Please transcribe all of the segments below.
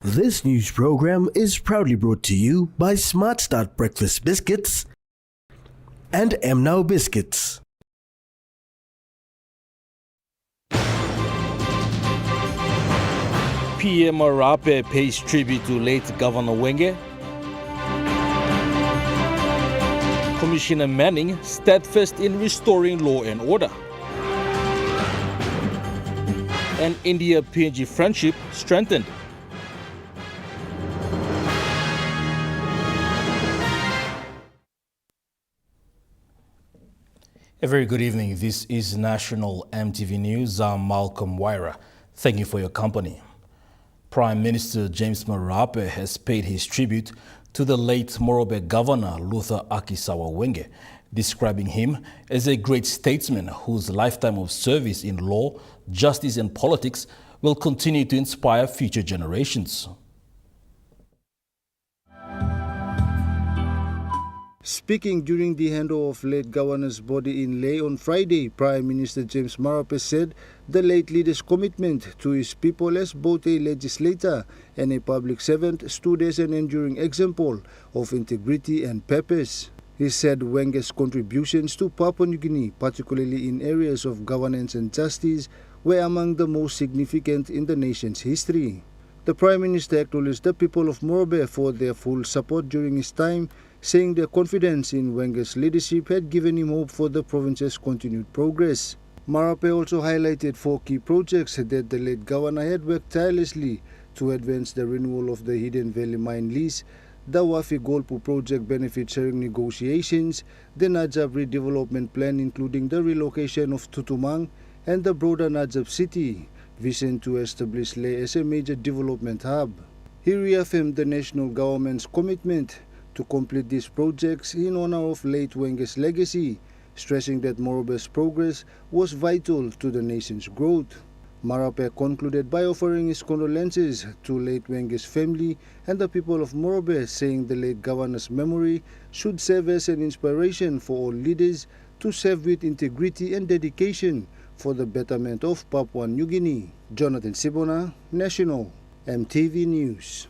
This news program is proudly brought to you by Smart Start Breakfast Biscuits and Now Biscuits. PM Marape pays tribute to late Governor Wenge. Commissioner Manning steadfast in restoring law and order. And India-PNG friendship strengthened. A very good evening. This is National EMTV News. I'm Malcolm Waira. Thank you for your company. Prime Minister James Marape has paid his tribute to the late Morobe Governor Luther Akisawa Wenge, describing him as a great statesman whose lifetime of service in law, justice and politics will continue to inspire future generations. Speaking during the handover of late Governor's body in Leh on Friday, Prime Minister James Marape said the late leader's commitment to his people as both a legislator and a public servant stood as an enduring example of integrity and purpose. He said Wenge's contributions to Papua New Guinea, particularly in areas of governance and justice, were among the most significant in the nation's history. The Prime Minister acknowledged the people of Morobe for their full support during his time, saying their confidence in Wenge's leadership had given him hope for the province's continued progress. Marape also highlighted 4 key projects that the late governor had worked tirelessly to advance: the renewal of the Hidden Valley mine lease, the Wafi Golpu project benefit sharing negotiations, the Najab redevelopment plan including the relocation of Tutumang, and the broader Najab city vision to establish Leh as a major development hub. He reaffirmed the national government's commitment to complete these projects in honor of late Wenge's legacy, stressing that Morobe's progress was vital to the nation's growth. Marape concluded by offering his condolences to late Wenge's family and the people of Morobe, saying the late governor's memory should serve as an inspiration for all leaders to serve with integrity and dedication for the betterment of Papua New Guinea. Jonathan Sibona, National EMTV News.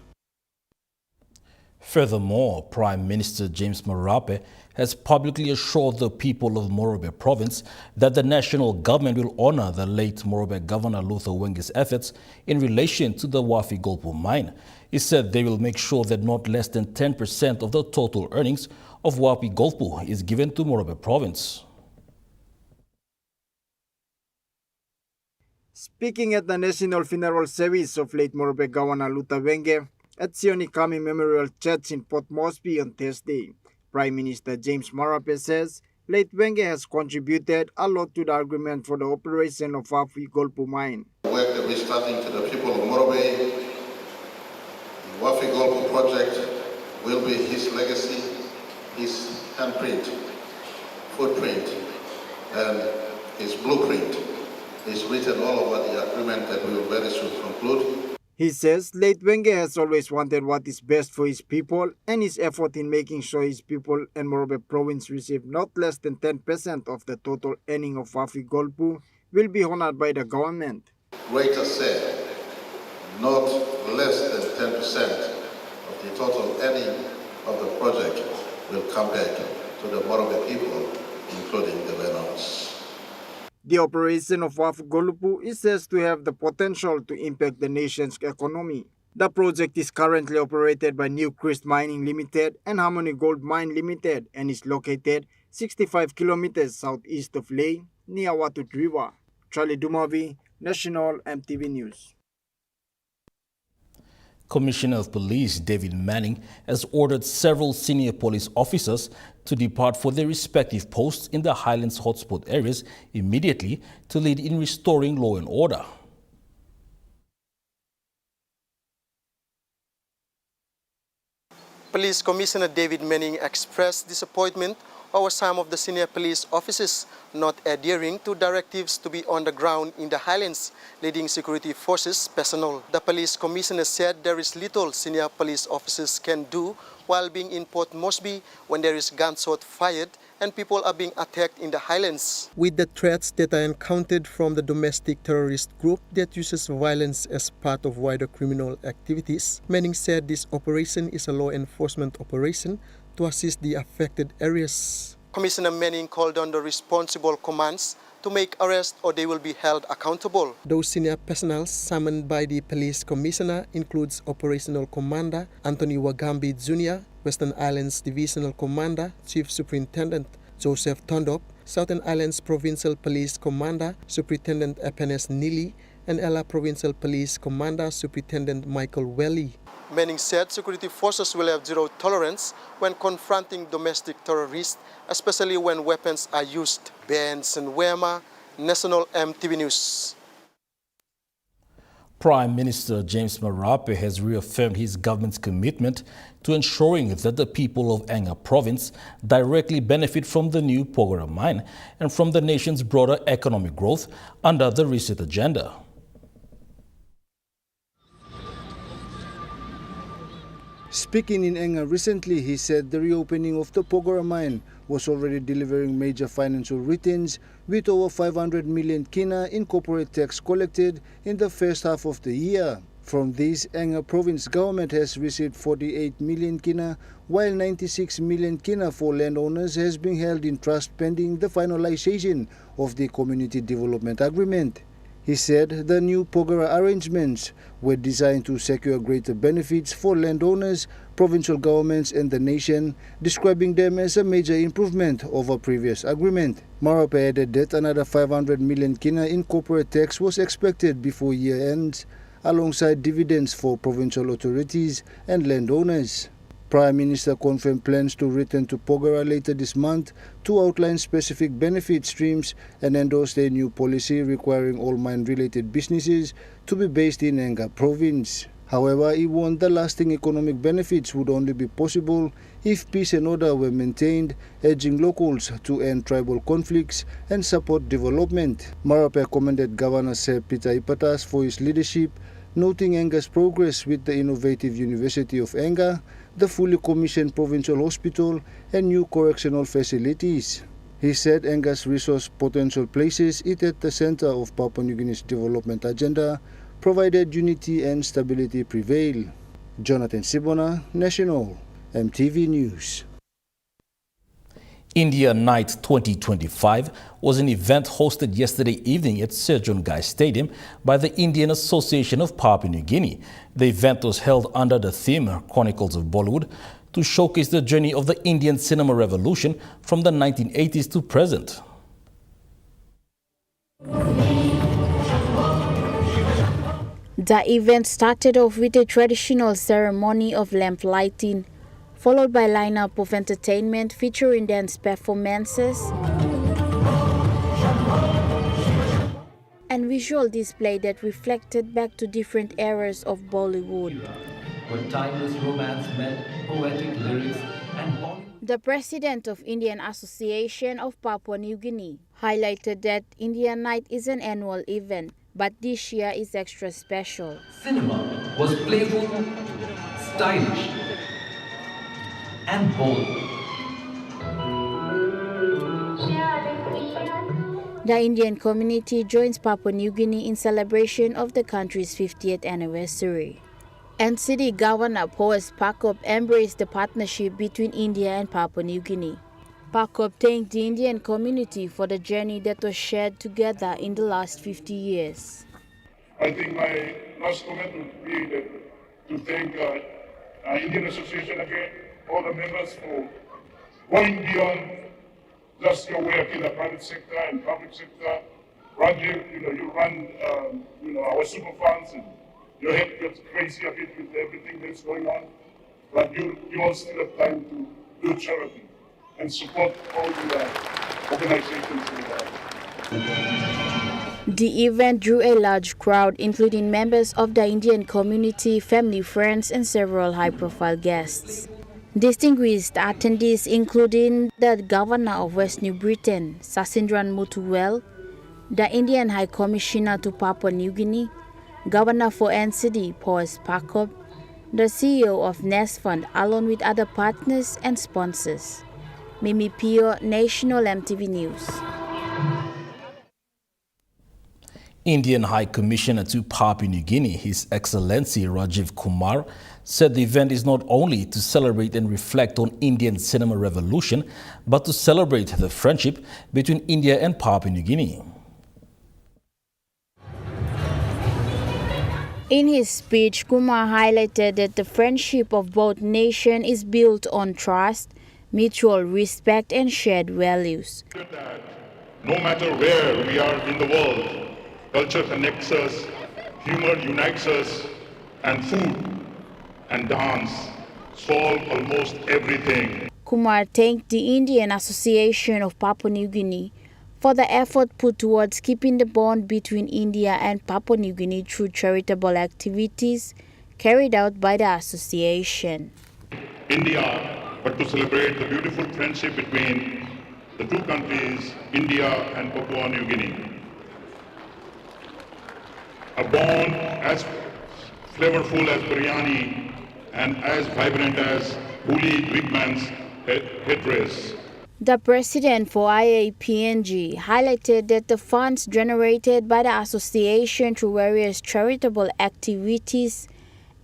Furthermore, Prime Minister James Marape has publicly assured the people of Morobe province that the national government will honor the late Morobe Governor Luther Wenge's efforts in relation to the Wafi Golpu mine. He said they will make sure that not less than 10% of the total earnings of Wafi Golpu is given to Morobe province. Speaking at the National Funeral Service of late Morobe Governor Luther Wenge at Sioni Kami Memorial Church in Port Moresby on Thursday, Prime Minister James Marape says late Wenge has contributed a lot to the agreement for the operation of Wafi Golpu mine. The work that we're starting to the people of Morobe, the Wafi Golpu project will be his legacy, his handprint, footprint, and his blueprint. Is written all over the agreement that we will very soon conclude. He says late Wenge has always wanted what is best for his people, and his effort in making sure his people and Morobe province receive not less than 10% of the total earning of Wafi Golpu will be honored by the government. Greater say, not less than 10% of the total earning of the project will come back to the Morobe people, including the landowners. The operation of Wafi Golpu is said to have the potential to impact the nation's economy. The project is currently operated by Newcrest Mining Limited and Harmony Gold Mine Limited and is located 65 kilometers southeast of Leh, near Watut River. Charlie Dumavi, National EMTV News. Commissioner of Police David Manning has ordered several senior police officers to depart for their respective posts in the Highlands hotspot areas immediately to lead in restoring law and order. Police Commissioner David Manning expressed disappointment over some of the senior police officers not adhering to directives to be on the ground in the Highlands, leading security forces personnel. The police commissioner said there is little senior police officers can do while being in Port Moresby when there is gunshot fired and people are being attacked in the highlands. With the threats that are encountered from the domestic terrorist group that uses violence as part of wider criminal activities, Manning said this operation is a law enforcement operation to assist the affected areas. Commissioner Manning called on the responsible commands to make arrests or they will be held accountable. Those senior personnel summoned by the police commissioner includes Operational Commander Anthony Wagambi Jr., Western Islands Divisional Commander Chief Superintendent Joseph Tondop, Southern Islands Provincial Police Commander Superintendent Epenes Nili, and Ella Provincial Police Commander Superintendent Michael Welly. Manning said security forces will have zero tolerance when confronting domestic terrorists, especially when weapons are used. Benson Wema, National EMTV News. Prime Minister James Marape has reaffirmed his government's commitment to ensuring that the people of Enga province directly benefit from the new Porgera mine and from the nation's broader economic growth under the reset agenda. Speaking in Enga recently, he said the reopening of the Porgera mine was already delivering major financial returns with over 500 million kina in corporate tax collected in the first half of the year. From this, Enga province government has received 48 million kina, while 96 million kina for landowners has been held in trust pending the finalization of the community development agreement. He said the new Porgera arrangements were designed to secure greater benefits for landowners, provincial governments and the nation, describing them as a major improvement over previous agreement. Marape added that another 500 million kina in corporate tax was expected before year ends, alongside dividends for provincial authorities and landowners. Prime Minister confirmed plans to return to Porgera later this month to outline specific benefit streams and endorse a new policy requiring all mine-related businesses to be based in Enga province. However, he warned the lasting economic benefits would only be possible if peace and order were maintained, urging locals to end tribal conflicts and support development. Marape commended Governor Sir Peter Ipatas for his leadership, noting Enga's progress with the innovative University of Enga, the fully commissioned provincial hospital and new correctional facilities. He said Enga's resource potential places it at the center of Papua New Guinea's development agenda, provided unity and stability prevail. Jonathan Sibona, National EMTV News. India Night 2025 was an event hosted yesterday evening at Sir John Guy Stadium by the Indian Association of Papua New Guinea. The event was held under the theme Chronicles of Bollywood to showcase the journey of the Indian cinema revolution from the 1980s to present. The event started off with a traditional ceremony of lamp lighting, followed by a lineup of entertainment featuring dance performances and visual display that reflected back to different eras of Bollywood. When timeless romance met poetic lyrics and Bollywood. The president of Indian Association of Papua New Guinea highlighted that India Night is an annual event, but this year is extra special. Cinema was playful, stylish, and bold. The Indian community joins Papua New Guinea in celebration of the country's 50th anniversary. NCD Governor Powes Pakop embraced the partnership between India and Papua New Guinea. Pakop thanked the Indian community for the journey that was shared together in the last 50 years. I think my last comment would be that to thank Indian Association again, all the members for going beyond just your work in the private sector and public sector. Rajiv, you run our super funds and your head gets crazy a bit with everything that's going on, but you all still have time to do charity and support all the organizations involved. The event drew a large crowd, including members of the Indian community, family, friends, and several high-profile guests. Distinguished attendees including the Governor of West New Britain, Sasindran Mutuwal, the Indian High Commissioner to Papua New Guinea, Governor for NCD, Powes Pakop, the CEO of Nest Fund, along with other partners and sponsors. Mimi Pio, National MTV News. Indian High Commissioner to Papua New Guinea, His Excellency Rajiv Kumar, said the event is not only to celebrate and reflect on Indian cinema revolution, but to celebrate the friendship between India and Papua New Guinea. In his speech, Kumar highlighted that the friendship of both nations is built on trust, mutual respect, and shared values. No matter where we are in the world, culture connects us, humor unites us, and food and dance solve almost everything. Kumar thanked the Indian Association of Papua New Guinea for the effort put towards keeping the bond between India and Papua New Guinea through charitable activities carried out by the association. India, but to celebrate the beautiful friendship between the two countries, India and Papua New Guinea. A bond as flavorful as biryani and as vibrant as Huli Big Man's head race. The president for IAPNG highlighted that the funds generated by the association through various charitable activities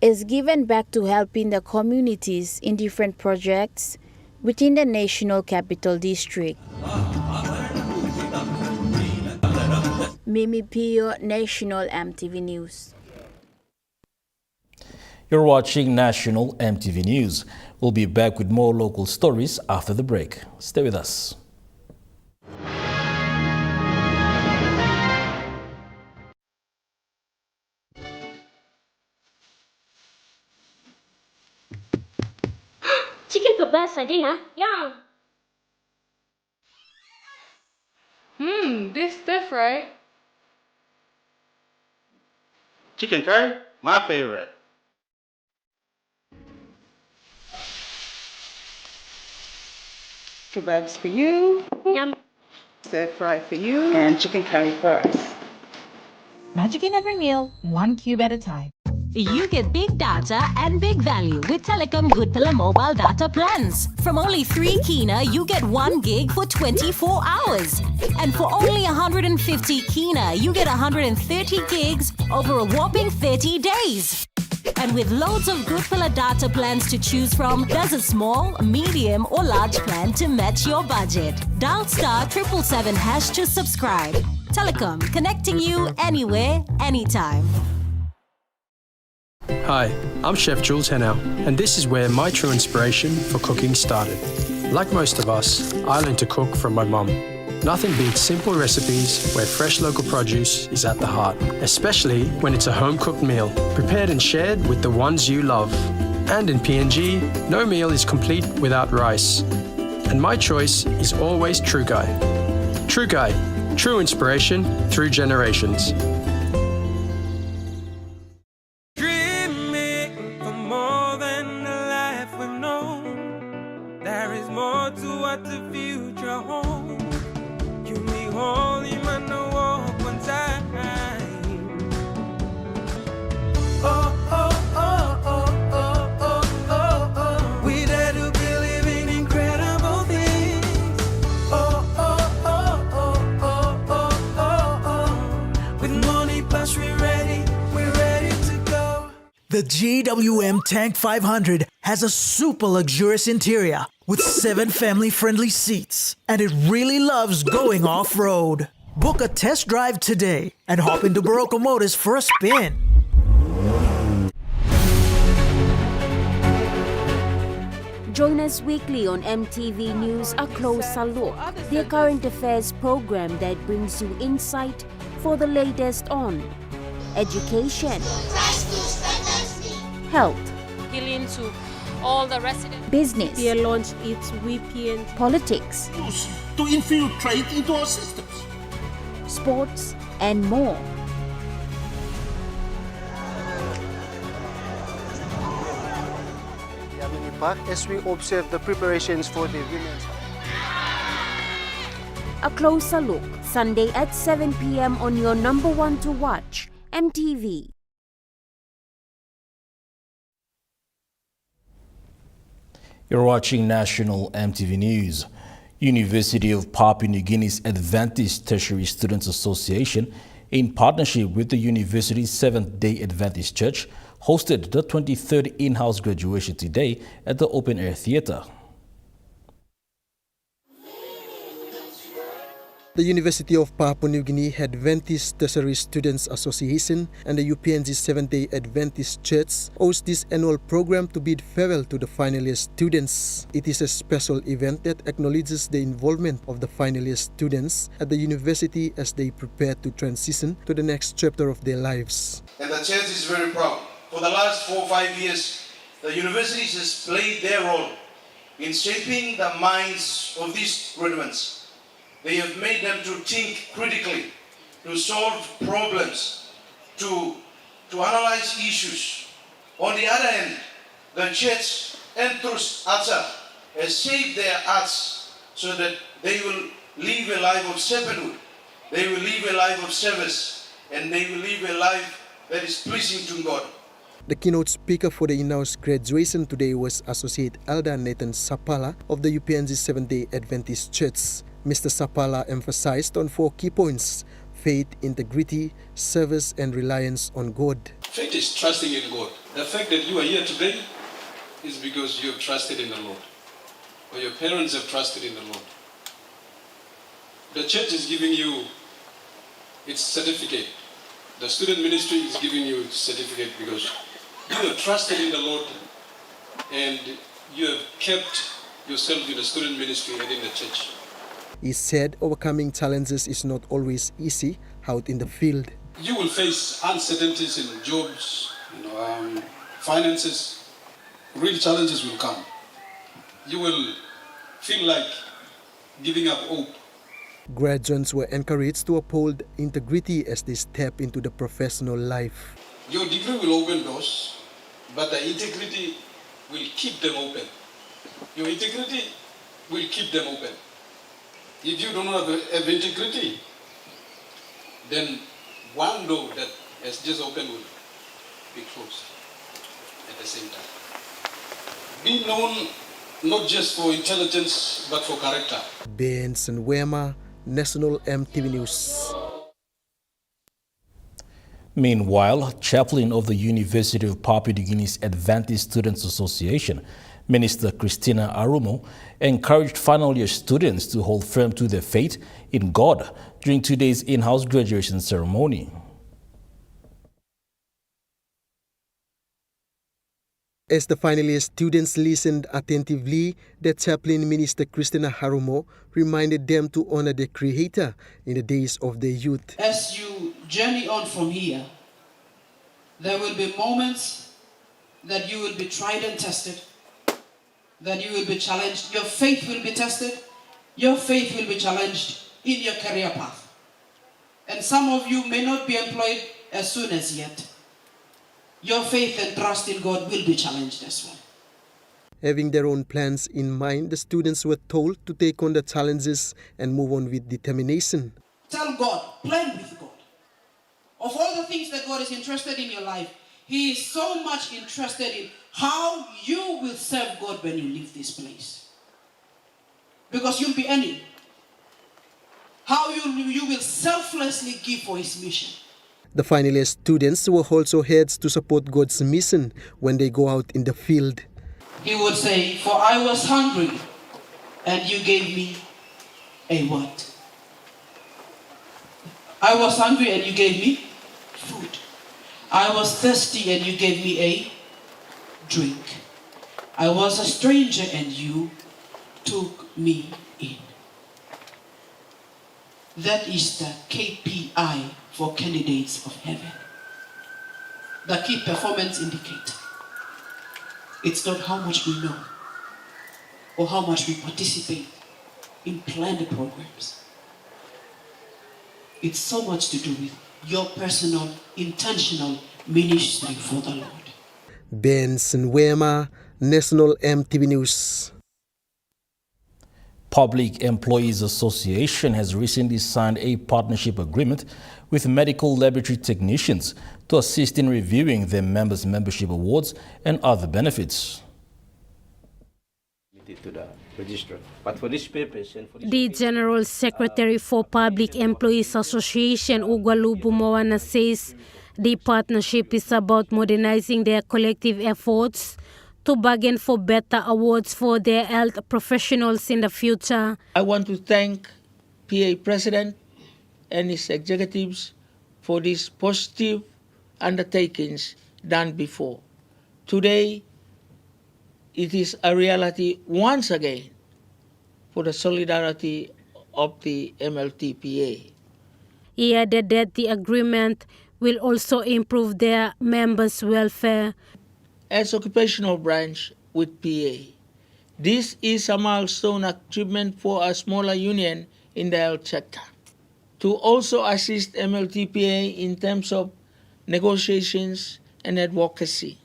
is given back to helping the communities in different projects within the National Capital District. Mimi Pio, National MTV News. You're watching National MTV News. We'll be back with more local stories after the break. Stay with us. Chicken kebab saja ya? Yeah. This different. Chicken curry, my favorite. Kebabs for you, Yum. stir fry for you, and chicken curry for us. Magic in every meal, 1 cube at a time. You get big data and big value with Telecom Good Pillar mobile data plans. From only 3 kina, you get 1 gig for 24 hours. And for only 150 kina, you get 130 gigs over a whopping 30 days. And with loads of Good Pillar data plans to choose from, there's a small, medium or large plan to match your budget. Dial *777# to subscribe. Telecom, connecting you anywhere, anytime. Hi, I'm Chef Jules Henow, and this is where my true inspiration for cooking started. Like most of us, I learned to cook from my mum. Nothing beats simple recipes where fresh local produce is at the heart, especially when it's a home-cooked meal, prepared and shared with the ones you love. And in PNG, no meal is complete without rice. And my choice is always True Guy. True Guy, true inspiration through generations. The GWM Tank 500 has a super luxurious interior with 7 family-friendly seats, and it really loves going off-road. Book a test drive today and hop into Barocco Motors for a spin. Join us weekly on MTV News, A Closer Look, the current affairs program that brings you insight for the latest on education, health, appealing to all the residents. Business. They launched its VPN. Politics. To infiltrate into our systems. Sports and more. As we observe the preparations for the women's. A Closer Look, Sunday at 7 p.m. on your number 1 to watch, MTV. You're watching National MTV News. University of Papua New Guinea's Adventist Tertiary Students Association, in partnership with the university's Seventh-day Adventist Church, hosted the 23rd in-house graduation today at the Open Air Theatre. The University of Papua New Guinea Adventist Tertiary Students Association and the UPNG Seventh-day Adventist Church host this annual program to bid farewell to the final year students. It is a special event that acknowledges the involvement of the final year students at the university as they prepare to transition to the next chapter of their lives. And the church is very proud. For the last 4 or 5 years, the universities has played their role in shaping the minds of these graduates. They have made them to think critically, to solve problems, to analyze issues. On the other hand, the church and through ATSA has shaped their hearts so that they will live a life of servanthood, they will live a life of service, and they will live a life that is pleasing to God. The keynote speaker for the in-house graduation today was Associate Elder Nathan Sapala of the UPNG Seventh-day Adventist Church. Mr. Sapala emphasized on 4 key points: faith, integrity, service, and reliance on God. Faith is trusting in God. The fact that you are here today is because you have trusted in the Lord, or your parents have trusted in the Lord. The church is giving you its certificate. The student ministry is giving you its certificate because you have trusted in the Lord and you have kept yourself in the student ministry and in the church. He said overcoming challenges is not always easy out in the field. You will face uncertainties in jobs, finances. Real challenges will come. You will feel like giving up hope. Graduates were encouraged to uphold integrity as they step into the professional life. Your degree will open doors, but the integrity will keep them open. Your integrity will keep them open. If you don't have integrity, then one door that has just opened will be closed at the same time. Be known not just for intelligence, but for character. Benson Wema, National EMTV News. Meanwhile, chaplain of the University of Papua New Guinea's Adventist Students Association, Minister Christina Arumo, encouraged final year students to hold firm to their faith in God during today's in-house graduation ceremony. As the final year students listened attentively, the chaplain Minister Christina Arumo reminded them to honor their Creator in the days of their youth. As you journey on from here, there will be moments that you will be tried and tested, that you will be challenged. Your faith will be tested. Your faith will be challenged in your career path. And some of you may not be employed as soon as yet. Your faith and trust in God will be challenged as well. Having their own plans in mind, the students were told to take on the challenges and move on with determination. Tell God, plan with God. Of all the things that God is interested in your life, He is so much interested in how you will serve God when you leave this place. Because you'll be earning. How you will selflessly give for His mission. The final year students were also heads to support God's mission when they go out in the field. He would say, for I was hungry and you gave me a what? I was hungry and you gave me food. I was thirsty and you gave me a drink. I was a stranger and you took me in. That is the KPI for candidates of heaven. The key performance indicator. It's not how much we know or how much we participate in planned programs. It's so much to do with your personal, intentional ministry for the Lord. Benson Wema, National EMTV News. Public Employees Association has recently signed a partnership agreement with medical laboratory technicians to assist in reviewing their members' membership awards and other benefits. To the registered. But for this purpose and for this The General Secretary for Public Employees Association, Ugwalubu Moana, says the partnership is about modernizing their collective efforts to bargain for better awards for their health professionals in the future. I want to thank PA President and his executives for these positive undertakings done before. Today, it is a reality once again for the solidarity of the MLTPA. He added that the agreement will also improve their members' welfare. As occupational branch with PA, this is a milestone achievement for a smaller union in the health sector. To also assist MLTPA in terms of negotiations and advocacy.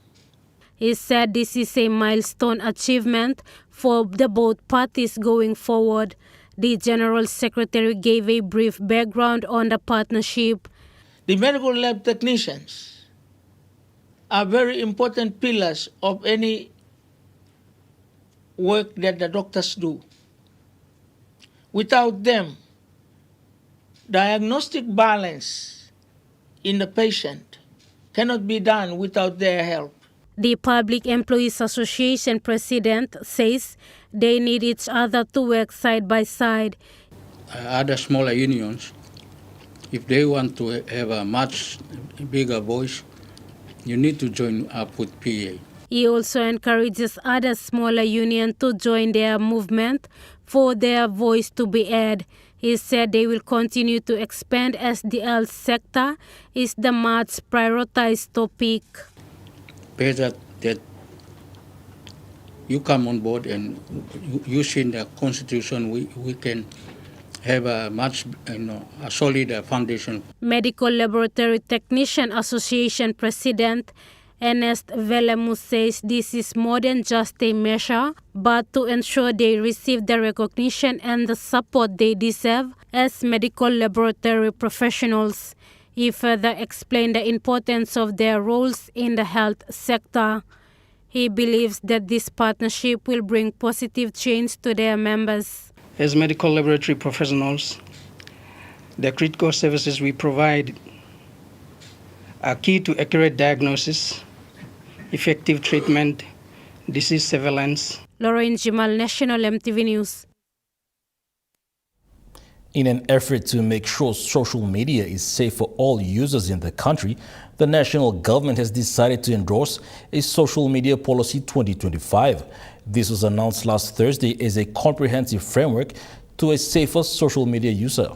He said this is a milestone achievement for the both parties going forward. The General Secretary gave a brief background on the partnership. The medical lab technicians are very important pillars of any work that the doctors do. Without them, diagnostic balance in the patient cannot be done without their help. The Public Employees Association president says they need each other to work side by side. Other smaller unions, if they want to have a much bigger voice, you need to join up with PA. He also encourages other smaller unions to join their movement for their voice to be heard. He said they will continue to expand as the health sector is the much prioritized topic. Better that you come on board and using the Constitution, we can have a much a solid foundation. Medical Laboratory Technician Association President Ernest Velemu says this is more than just a measure, but to ensure they receive the recognition and the support they deserve as medical laboratory professionals. He further explained the importance of their roles in the health sector. He believes that this partnership will bring positive change to their members. As medical laboratory professionals, the critical services we provide are key to accurate diagnosis, effective treatment, disease surveillance. Lauren Jimal, National EMTV News. In an effort to make sure social media is safe for all users in the country, the national government has decided to endorse a Social Media Policy 2025. This was announced last Thursday as a comprehensive framework to a safer social media user.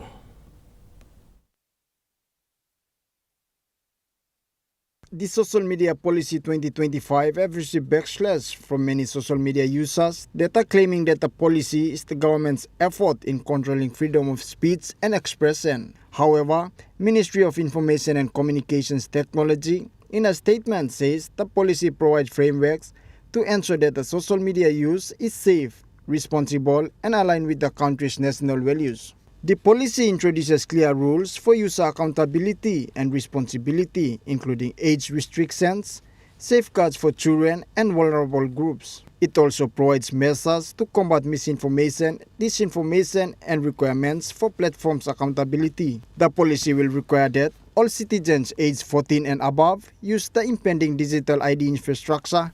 The Social Media Policy 2025 have received backlash from many social media users that are claiming that the policy is the government's effort in controlling freedom of speech and expression. However, Ministry of Information and Communications Technology in a statement says the policy provides frameworks to ensure that the social media use is safe, responsible and aligned with the country's national values. The policy introduces clear rules for user accountability and responsibility, including age restrictions, safeguards for children and vulnerable groups. It also provides measures to combat misinformation, disinformation, and requirements for platforms' accountability. The policy will require that all citizens aged 14 and above use the impending digital ID infrastructure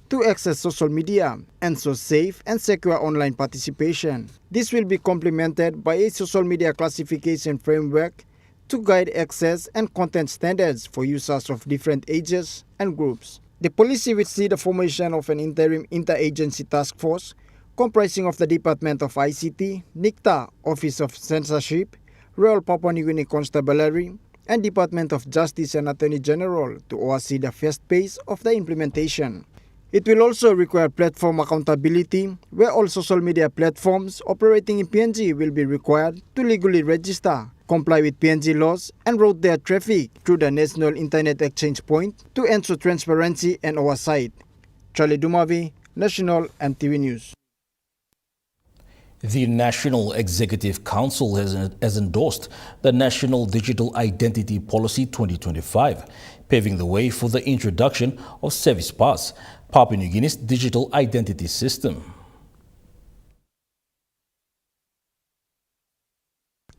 to access social media and so safe and secure online participation. This will be complemented by a social media classification framework to guide access and content standards for users of different ages and groups. The policy will see the formation of an interim interagency task force comprising of the Department of ICT, NICTA, Office of Censorship, Royal Papua New Guinea Constabulary, and Department of Justice and Attorney General to oversee the fast pace of the implementation. It will also require platform accountability, where all social media platforms operating in PNG will be required to legally register, comply with PNG laws, and route their traffic through the National Internet Exchange Point to ensure transparency and oversight. Charlie Dumavi, National EMTV News. The National Executive Council has endorsed the National Digital Identity Policy 2025, paving the way for the introduction of Service Pass, Papua New Guinea's digital identity system.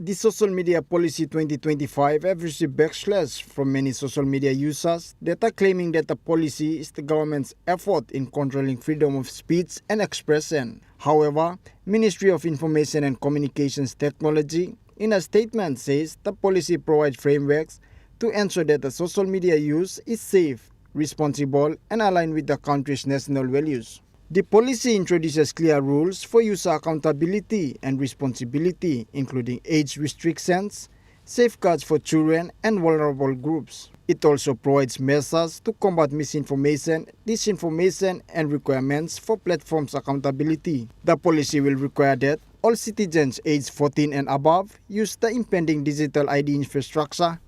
the Social Media Policy 2025 have received backlash from many social media users that are claiming that the policy is the government's effort in controlling freedom of speech and expression. However, Ministry of Information and Communications Technology in a statement says the policy provides frameworks to ensure that the social media use is safe, responsible, and aligned with the country's national values. The policy introduces clear rules for user accountability and responsibility, including age restrictions, safeguards for children and vulnerable groups. It also provides measures to combat misinformation, disinformation, and requirements for platforms' accountability. The policy will require that all citizens aged 14 and above use the impending digital ID infrastructure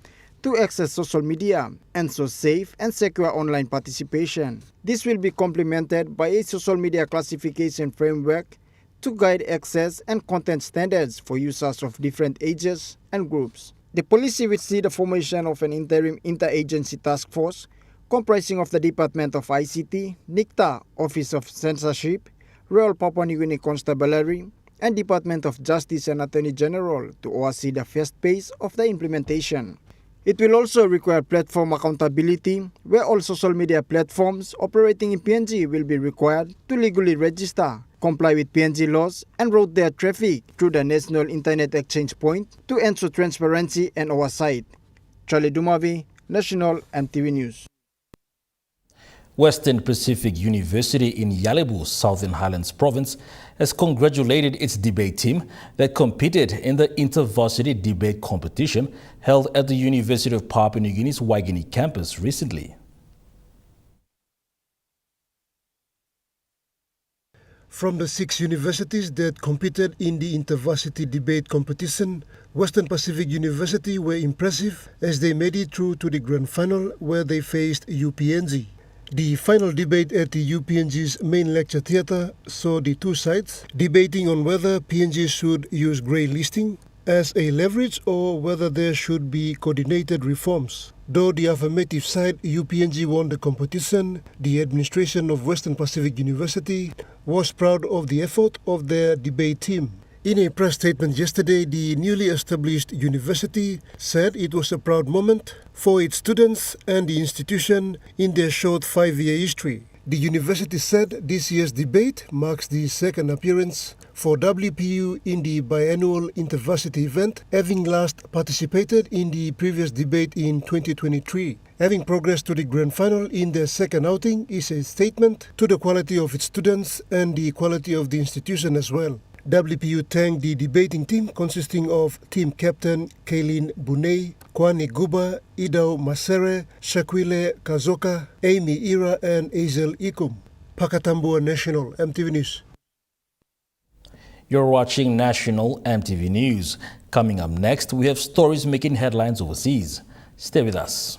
to access social media and so safe and secure online participation. This will be complemented by a social media classification framework to guide access and content standards for users of different ages and groups. The policy will see the formation of an interim interagency task force comprising of the Department of ICT, NICTA, Office of Censorship, Royal Papua New Guinea Constabulary, and Department of Justice and Attorney General to oversee the fast pace of the implementation. It will also require platform accountability, where all social media platforms operating in PNG will be required to legally register, comply with PNG laws, and route their traffic through the National Internet Exchange Point to ensure transparency and oversight. Charlie Dumavi, National EMTV News. Western Pacific University in Yalebu, Southern Highlands Province, has congratulated its debate team that competed in the inter-varsity debate competition held at the University of Papua New Guinea's Waigini campus recently. From the 6 universities that competed in the inter-varsity debate competition, Western Pacific University were impressive as they made it through to the grand final where they faced UPNG. The final debate at the UPNG's main lecture theatre saw the two sides debating on whether PNG should use grey listing as a leverage or whether there should be coordinated reforms. Though the affirmative side, UPNG, won the competition, the administration of Western Pacific University was proud of the effort of their debate team. In a press statement yesterday, the newly established university said it was a proud moment for its students and the institution in their short 5-year history. The university said this year's debate marks the second appearance for WPU in the biannual intervarsity event, having last participated in the previous debate in 2023. Having progressed to the grand final in their second outing is a statement to the quality of its students and the quality of the institution as well. WPU thanked the debating team consisting of team captain Kaylin Bunei, Kwani Guba, Idao Masere, Shakwile Kazoka, Amy Ira, and Azel Ikum. Pakatambua National EMTV News. You're watching National EMTV News. Coming up next, we have stories making headlines overseas. Stay with us.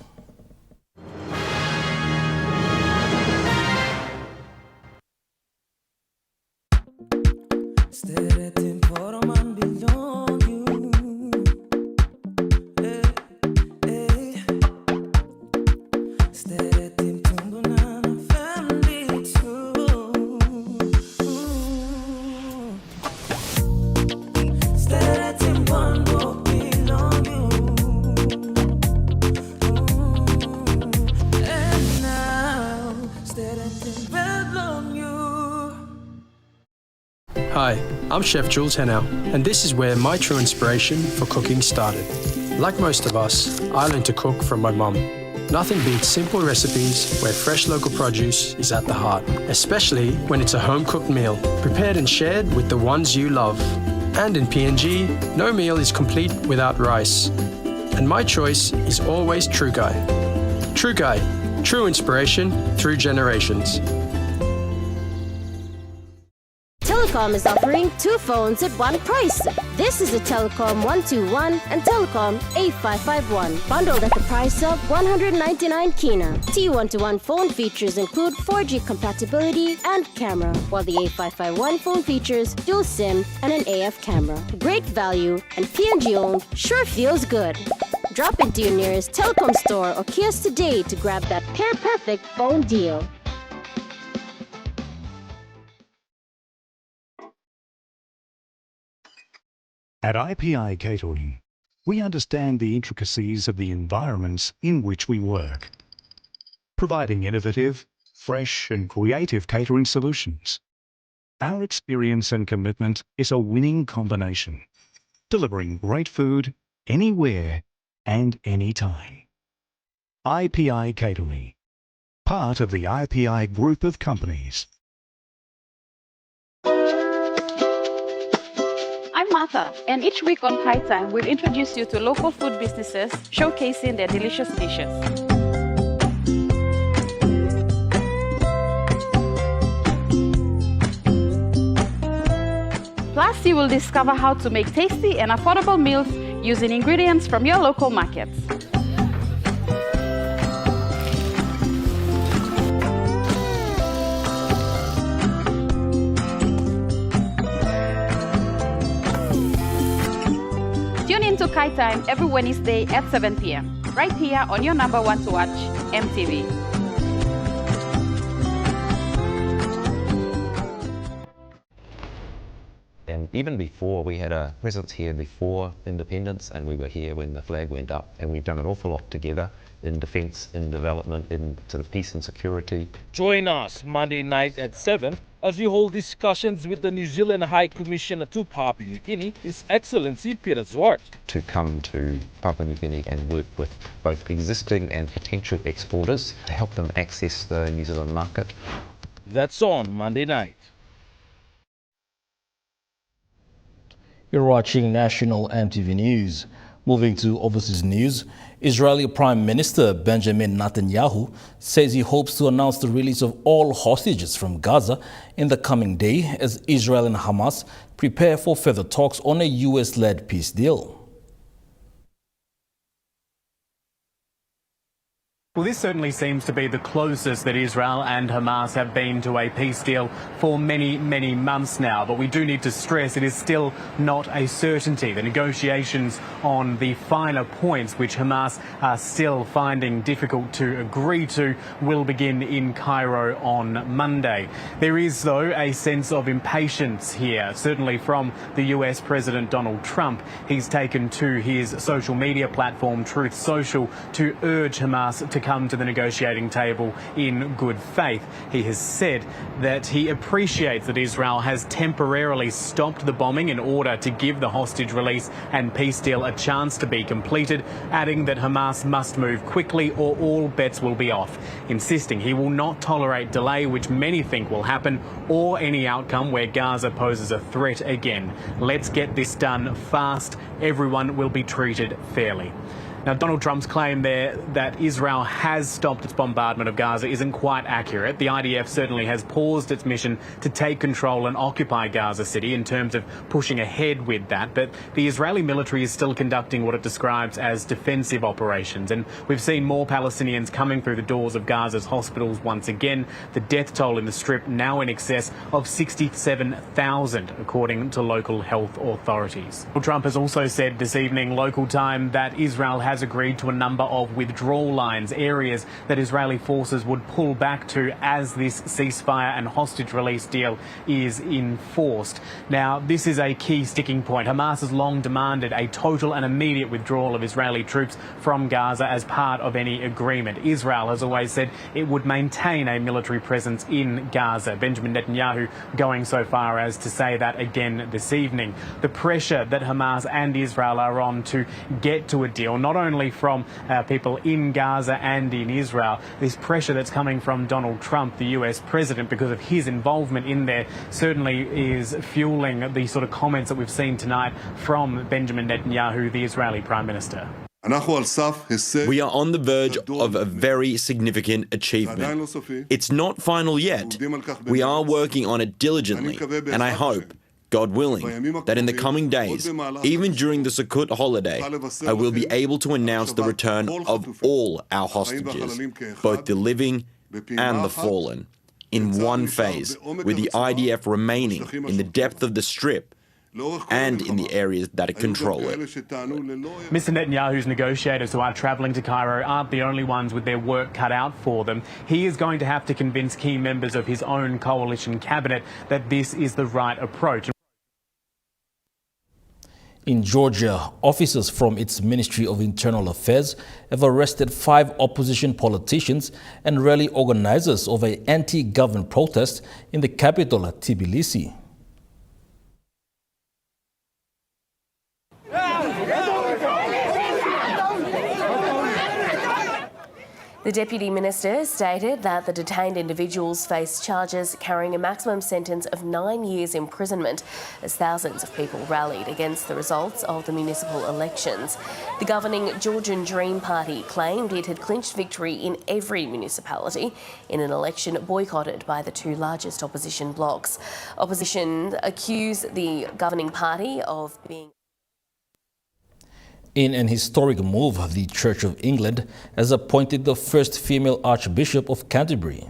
Hi, I'm Chef Jules Henao, and this is where my true inspiration for cooking started. Like most of us, I learned to cook from my mum. Nothing beats simple recipes where fresh local produce is at the heart, especially when it's a home-cooked meal, prepared and shared with the ones you love. And in PNG, no meal is complete without rice. And my choice is always True Guy. True Guy, true inspiration through generations. Telecom is offering 2 phones at one price. This is the Telecom 121 and Telecom A551, bundled at the price of 199 kina. T121 phone features include 4G compatibility and camera, while the A551 phone features dual SIM and an AF camera. Great value and PNG owned sure feels good. Drop into your nearest Telecom store or kiosk today to grab that pair-perfect phone deal. At IPI Catering, we understand the intricacies of the environments in which we work, providing innovative, fresh and creative catering solutions. Our experience and commitment is a winning combination, delivering great food anywhere and anytime. IPI Catering, part of the IPI group of companies. I'm Martha, and each week on High Time, we'll introduce you to local food businesses showcasing their delicious dishes. Plus, you will discover how to make tasty and affordable meals using ingredients from your local markets. Tune in to Kai Time every Wednesday at 7 p.m. right here on your number one to watch, EMTV. And even before, we had a presence here before independence, and we were here when the flag went up, and we've done an awful lot together in defence, in development, in sort of peace and security. Join us Monday night at 7 as we hold discussions with the New Zealand High Commissioner to Papua New Guinea, His Excellency Peter Zwart. To come to Papua New Guinea and work with both existing and potential exporters to help them access the New Zealand market. That's on Monday night. You're watching National EMTV News. Moving to overseas news, Israeli Prime Minister Benjamin Netanyahu says he hopes to announce the release of all hostages from Gaza in the coming day as Israel and Hamas prepare for further talks on a US-led peace deal. Well, this certainly seems to be the closest that Israel and Hamas have been to a peace deal for many, many months now. But we do need to stress it is still not a certainty. The negotiations on the finer points, which Hamas are still finding difficult to agree to, will begin in Cairo on Monday. There is, though, a sense of impatience here, certainly from the US President Donald Trump. He's taken to his social media platform, Truth Social, to urge Hamas to come to the negotiating table in good faith. He has said that he appreciates that Israel has temporarily stopped the bombing in order to give the hostage release and peace deal a chance to be completed, adding that Hamas must move quickly or all bets will be off, insisting he will not tolerate delay, which many think will happen, or any outcome where Gaza poses a threat again. Let's get this done fast. Everyone will be treated fairly. Now, Donald Trump's claim there that Israel has stopped its bombardment of Gaza isn't quite accurate. The IDF certainly has paused its mission to take control and occupy Gaza City in terms of pushing ahead with that. But the Israeli military is still conducting what it describes as defensive operations. And we've seen more Palestinians coming through the doors of Gaza's hospitals once again. The death toll in the Strip now in excess of 67,000, according to local health authorities. Well, Trump has also said this evening, local time, that Israel has agreed to a number of withdrawal lines, areas that Israeli forces would pull back to as this ceasefire and hostage release deal is enforced. Now, this is a key sticking point. Hamas has long demanded a total and immediate withdrawal of Israeli troops from Gaza as part of any agreement. Israel has always said it would maintain a military presence in Gaza. Benjamin Netanyahu going so far as to say that again this evening. The pressure that Hamas and Israel are on to get to a deal, not only from people in Gaza and in Israel, this pressure that's coming from Donald Trump, the US president, because of his involvement in there, certainly is fueling the sort of comments that we've seen tonight from Benjamin Netanyahu, the Israeli Prime Minister. We are on the verge of a very significant achievement. It's not final yet. We are working on it diligently, and I hope, God willing, that in the coming days, even during the Sukkot holiday, I will be able to announce the return of all our hostages, both the living and the fallen, in one phase, with the IDF remaining in the depth of the Strip and in the areas that control it. Mr. Netanyahu's negotiators who are travelling to Cairo aren't the only ones with their work cut out for them. He is going to have to convince key members of his own coalition cabinet that this is the right approach. In Georgia, officers from its Ministry of Internal Affairs have arrested 5 opposition politicians and rally organizers of an anti-government protest in the capital, Tbilisi. The Deputy Minister stated that the detained individuals face charges carrying a maximum sentence of 9 years imprisonment as thousands of people rallied against the results of the municipal elections. The governing Georgian Dream Party claimed it had clinched victory in every municipality in an election boycotted by the 2 largest opposition blocs. Opposition accused the governing party of being... In an historic move, the Church of England has appointed the first female Archbishop of Canterbury.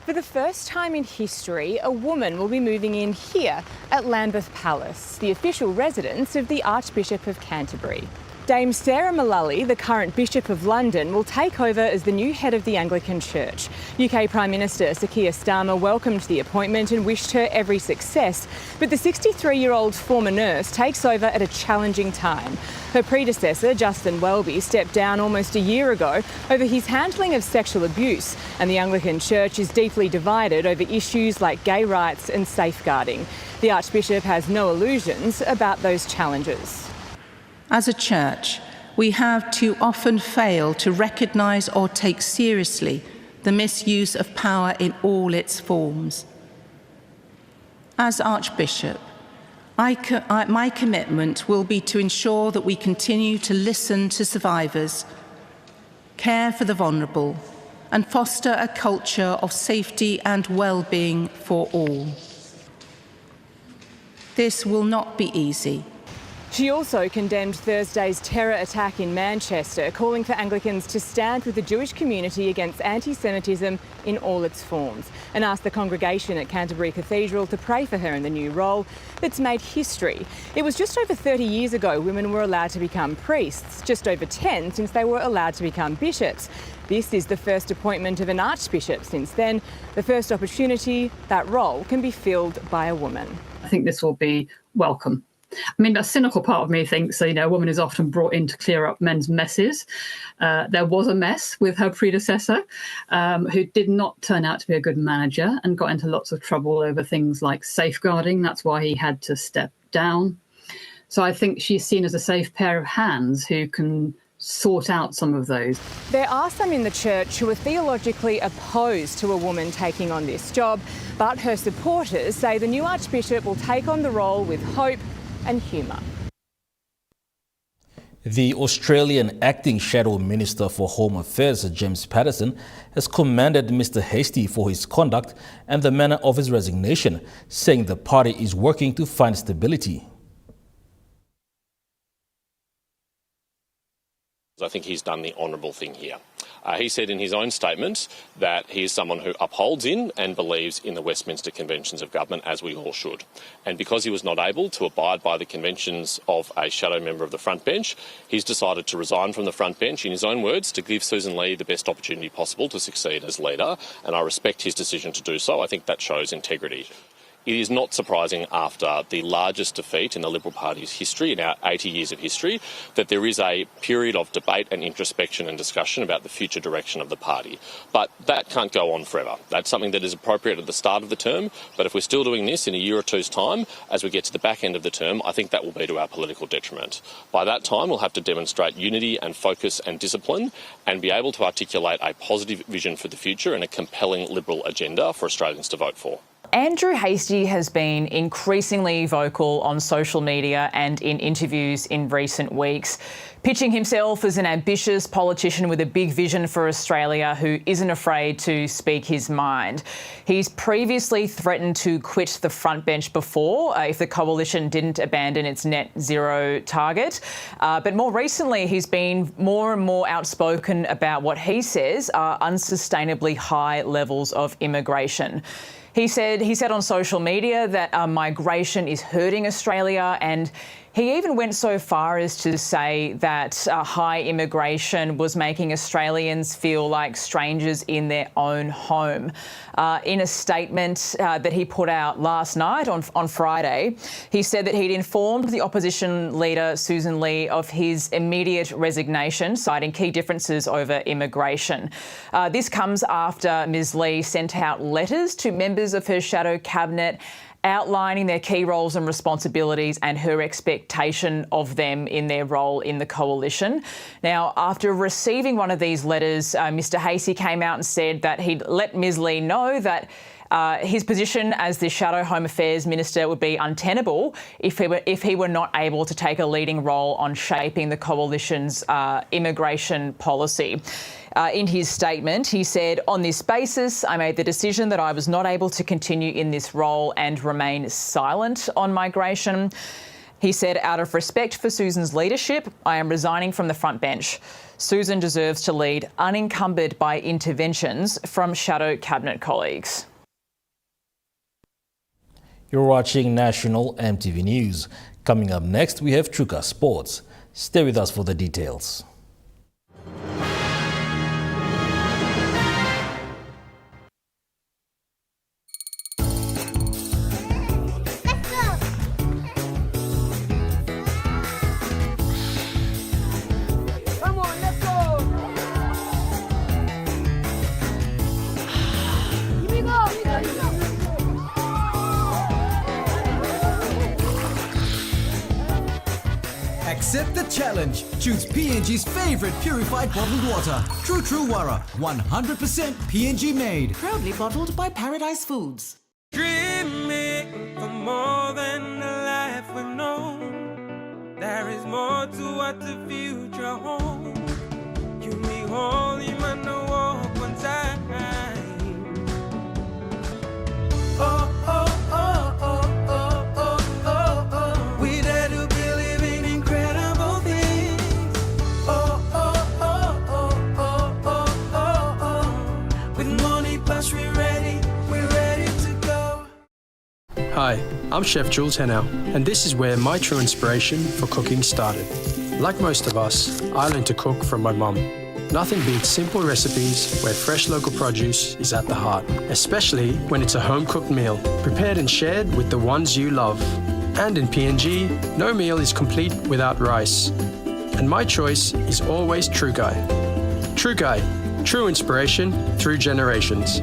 For the first time in history, a woman will be moving in here at Lambeth Palace, the official residence of the Archbishop of Canterbury. Dame Sarah Mullally, the current Bishop of London, will take over as the new head of the Anglican Church. UK Prime Minister Sir Keir Starmer welcomed the appointment and wished her every success, but the 63-year-old former nurse takes over at a challenging time. Her predecessor, Justin Welby, stepped down almost a year ago over his handling of sexual abuse, and the Anglican Church is deeply divided over issues like gay rights and safeguarding. The Archbishop has no illusions about those challenges. As a church, we have too often failed to recognise or take seriously the misuse of power in all its forms. As Archbishop, my commitment will be to ensure that we continue to listen to survivors, care for the vulnerable, and foster a culture of safety and well-being for all. This will not be easy. She also condemned Thursday's terror attack in Manchester, calling for Anglicans to stand with the Jewish community against anti-Semitism in all its forms, and asked the congregation at Canterbury Cathedral to pray for her in the new role that's made history. It was just over 30 years ago women were allowed to become priests, just over 10 since they were allowed to become bishops. This is the first appointment of an archbishop since then, the first opportunity that role can be filled by a woman. I think this will be welcome. I mean, a cynical part of me thinks, a woman is often brought in to clear up men's messes. There was a mess with her predecessor, who did not turn out to be a good manager and got into lots of trouble over things like safeguarding. That's why he had to step down. So I think she's seen as a safe pair of hands who can sort out some of those. There are some in the church who are theologically opposed to a woman taking on this job, but her supporters say the new archbishop will take on the role with hope and humour. The Australian Acting Shadow Minister for Home Affairs, James Patterson, has commended Mr Hastie for his conduct and the manner of his resignation, saying the party is working to find stability. I think he's done the honourable thing here. He said in his own statement that he is someone who upholds in and believes in the Westminster Conventions of Government, as we all should. And because he was not able to abide by the conventions of a shadow member of the front bench, he's decided to resign from the front bench, in his own words, to give Susan Lee the best opportunity possible to succeed as leader. And I respect his decision to do so. I think that shows integrity. It is not surprising after the largest defeat in the Liberal Party's history, in our 80 years of history, that there is a period of debate and introspection and discussion about the future direction of the party. But that can't go on forever. That's something that is appropriate at the start of the term, but if we're still doing this in a year or two's time, as we get to the back end of the term, I think that will be to our political detriment. By that time, we'll have to demonstrate unity and focus and discipline and be able to articulate a positive vision for the future and a compelling Liberal agenda for Australians to vote for. Andrew Hastie has been increasingly vocal on social media and in interviews in recent weeks, pitching himself as an ambitious politician with a big vision for Australia who isn't afraid to speak his mind. He's previously threatened to quit the front bench before if the coalition didn't abandon its net zero target. But more recently, he's been more and more outspoken about what he says are unsustainably high levels of immigration. He said on social media that migration is hurting Australia, and He even went so far as to say that high immigration was making Australians feel like strangers in their own home. In a statement that he put out last night on Friday, he said that he'd informed the opposition leader Susan Lee of his immediate resignation, citing key differences over immigration. This comes after Ms Lee sent out letters to members of her shadow cabinet outlining their key roles and responsibilities and her expectation of them in their role in the coalition. Now, after receiving one of these letters, Mr Hasey came out and said that he'd let Ms Lee know that his position as the Shadow Home Affairs Minister would be untenable if he were not able to take a leading role on shaping the coalition's immigration policy. In his statement, he said, "On this basis, I made the decision that I was not able to continue in this role and remain silent on migration." He said, "Out of respect for Susan's leadership, I am resigning from the front bench. Susan deserves to lead unencumbered by interventions from Shadow Cabinet colleagues." You're watching National EMTV News. Coming up next, we have Truka Sports. Stay with us for the details. Accept the challenge. Choose PNG's favorite purified bottled water. True Wara, 100% PNG made. Proudly bottled by Paradise Foods. Dreaming for more than a life we've known. There is more to what the future holds. You me holy man, no walk one time. Oh, oh, oh, oh, oh, oh, oh, oh. We dare to believe in incredible things. Oh, oh, oh, oh, oh, oh, oh, oh. With money plus we're ready to go. Hi, I'm Chef Jules Henao, and this is where my true inspiration for cooking started. Like most of us, I learned to cook from my mum. Nothing beats simple recipes where fresh local produce is at the heart, especially when it's a home-cooked meal, prepared and shared with the ones you love. And in PNG, no meal is complete without rice. And my choice is always True Guy. True Guy, true inspiration through generations.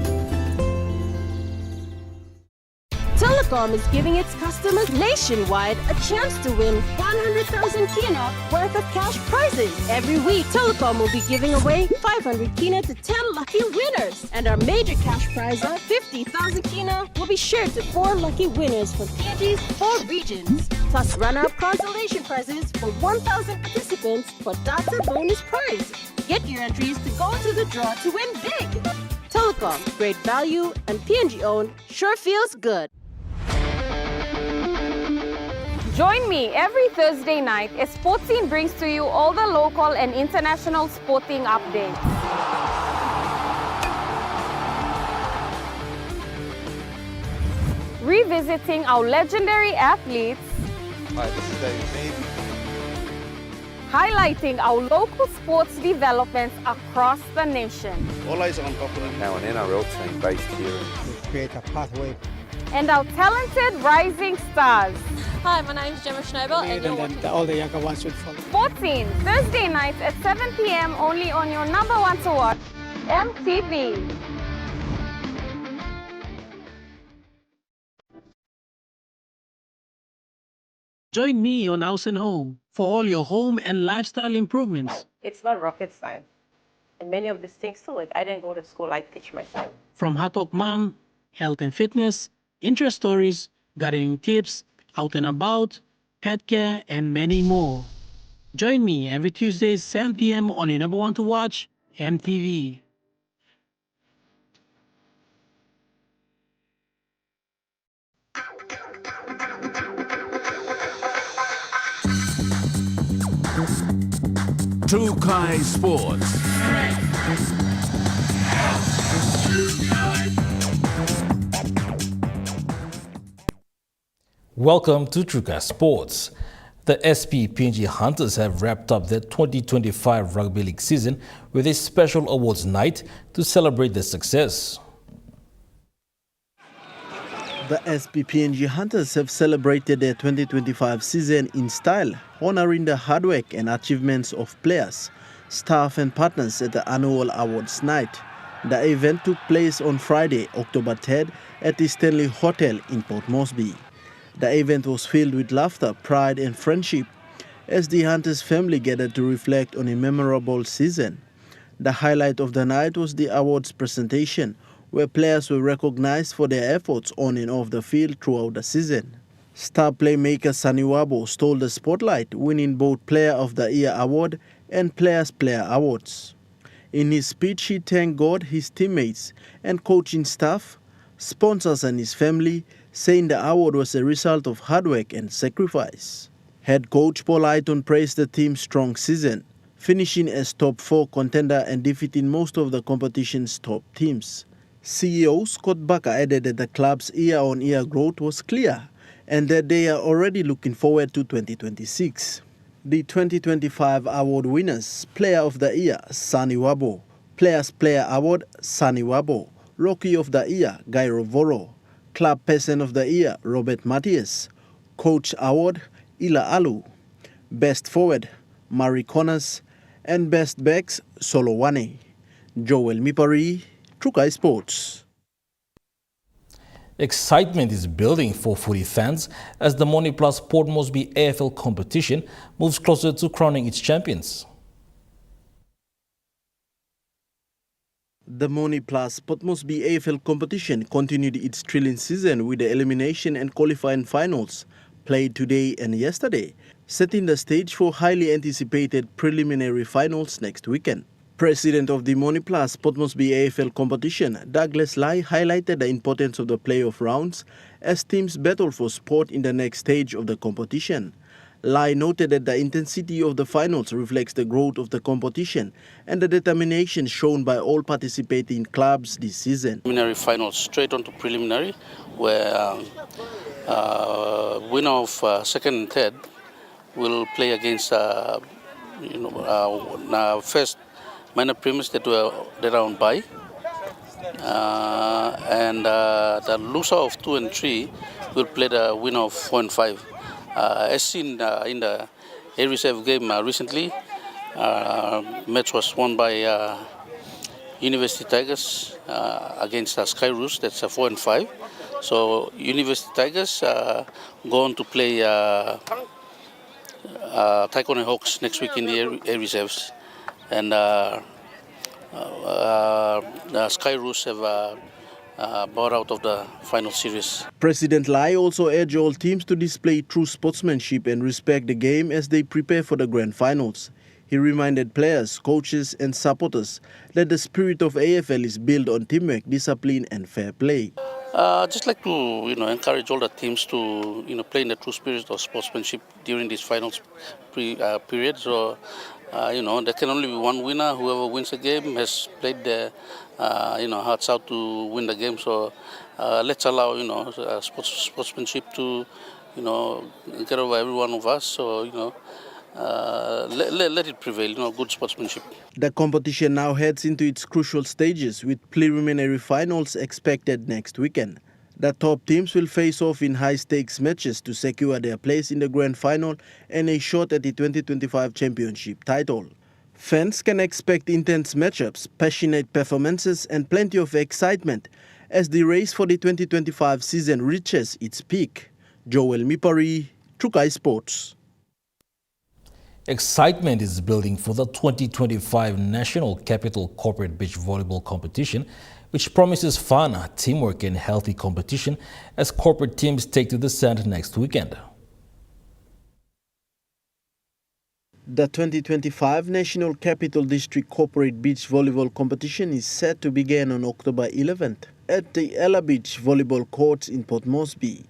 Telecom is giving its customers nationwide a chance to win 100,000 kina worth of cash prizes. Every week, Telecom will be giving away 500 kina to 10 lucky winners. And our major cash prize of 50,000 kina will be shared to 4 lucky winners from PNG's 4 regions. Plus runner-up consolation prizes for 1,000 participants for data bonus prize. Get your entries to go into the draw to win big. Telecom, great value and PNG owned, sure feels good. Join me every Thursday night as Sportscene brings to you all the local and international sporting updates. Revisiting our legendary athletes. Hi, this is David. Highlighting our local sports developments across the nation. All eyes are on Buffalo. Now an NRL team based here. To create a pathway. And our talented rising stars. Hi, my name is Gemma Schnobel and you're watching all the younger ones would follow. Sportscene, Thursday nights at 7 p.m. only on your number one to watch, EMTV. Join me on House and Home for all your home and lifestyle improvements. It's not rocket science. And many of these things too, like I didn't go to school, I teach myself. From Hot Talk Mom, health and fitness, interest stories, gardening tips, out and about, pet care, and many more. Join me every Tuesday, 7 p.m. on your number one to watch, EMTV. Trukai Sports. Welcome to Truka Sports. The SP PNG Hunters have wrapped up their 2025 Rugby League season with a special awards night to celebrate their success. The SP PNG Hunters have celebrated their 2025 season in style, honoring the hard work and achievements of players, staff and partners at the annual awards night. The event took place on Friday, October 3rd at the Stanley Hotel in Port Moresby. The event was filled with laughter, pride and friendship as the Hunters family gathered to reflect on a memorable season. The highlight of the night was the awards presentation, where players were recognized for their efforts on and off the field throughout the season. Star playmaker Sunny Wabo stole the spotlight, winning both Player of the Year award and Players' Player awards. In his speech, he thanked God, his teammates and coaching staff, sponsors and his family, saying the award was a result of hard work and sacrifice. Head coach Paul Aiton praised the team's strong season, finishing as top 4 contender and defeating most of the competition's top teams. CEO Scott Barker added that the club's year-on-year growth was clear and that they are already looking forward to 2026. The 2025 award winners: Player of the Year, Sunny Wabo; Players' Player Award, Sunny Wabo; Rookie of the Year, Guy Rovoro; Club Person of the Year, Robert Matias; Coach Award, Ila Alu; Best Forward, Murray Connors; and Best Backs, Solowane. Joel Mipari, Trukai Sports. Excitement is building for footy fans as the Money Plus Port Moresby AFL competition moves closer to crowning its champions. The Money Plus Port Moresby AFL competition continued its thrilling season with the elimination and qualifying finals played today and yesterday, setting the stage for highly anticipated preliminary finals next weekend. President of the Money Plus Port Moresby AFL competition, Douglas Lai, highlighted the importance of the playoff rounds as teams battle for spot in the next stage of the competition. Lai noted that the intensity of the finals reflects the growth of the competition and the determination shown by all participating clubs this season. Preliminary finals straight on to preliminary, where winner of second and third will play against first minor premiers that are on bye, and the loser of 2 and 3 will play the winner of 4 and 5. As seen in the A Reserve game recently, match was won by University Tigers against Sky Roos, that's 4 and 5. So University Tigers go on to play Taekwondo Hawks next week in the A Reserves. And Sky Roos have bowed out of the final series. President Lai also urged all teams to display true sportsmanship and respect the game as they prepare for the grand finals. He reminded players, coaches and supporters that the spirit of AFL is built on teamwork, discipline and fair play. Just like to encourage all the teams to play in the true spirit of sportsmanship during this finals period. So there can only be one winner. Whoever wins the game has played their hearts out to win the game. So let's allow sportsmanship to get over every one of us. So let it prevail. Good sportsmanship. The competition now heads into its crucial stages with preliminary finals expected next weekend. The top teams will face off in high-stakes matches to secure their place in the grand final and a shot at the 2025 championship title. Fans can expect intense matchups, passionate performances and plenty of excitement as the race for the 2025 season reaches its peak. Joel Mipari, Trukai Sports. Excitement is building for the 2025 National Capital Corporate Beach Volleyball Competition, which promises fun, teamwork and healthy competition as corporate teams take to the sand next weekend. The 2025 National Capital District Corporate Beach Volleyball Competition is set to begin on October 11th at the Ella Beach Volleyball Courts in Port Moresby.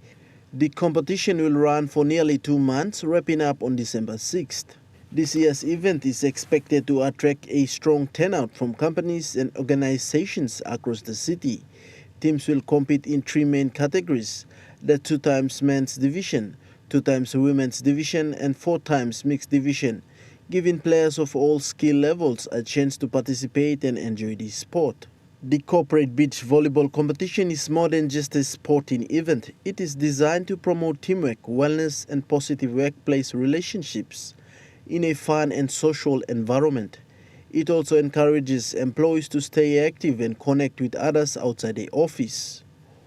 The competition will run for nearly 2 months, wrapping up on December 6th. This year's event is expected to attract a strong turnout from companies and organizations across the city. Teams will compete in 3 main categories: the 2x men's division, 2 times women's division and 4 times mixed division, giving players of all skill levels a chance to participate and enjoy the sport. The corporate beach volleyball competition is more than just a sporting event. It is designed to promote teamwork, wellness and positive workplace relationships in a fun and social environment. It also encourages employees to stay active and connect with others outside the office.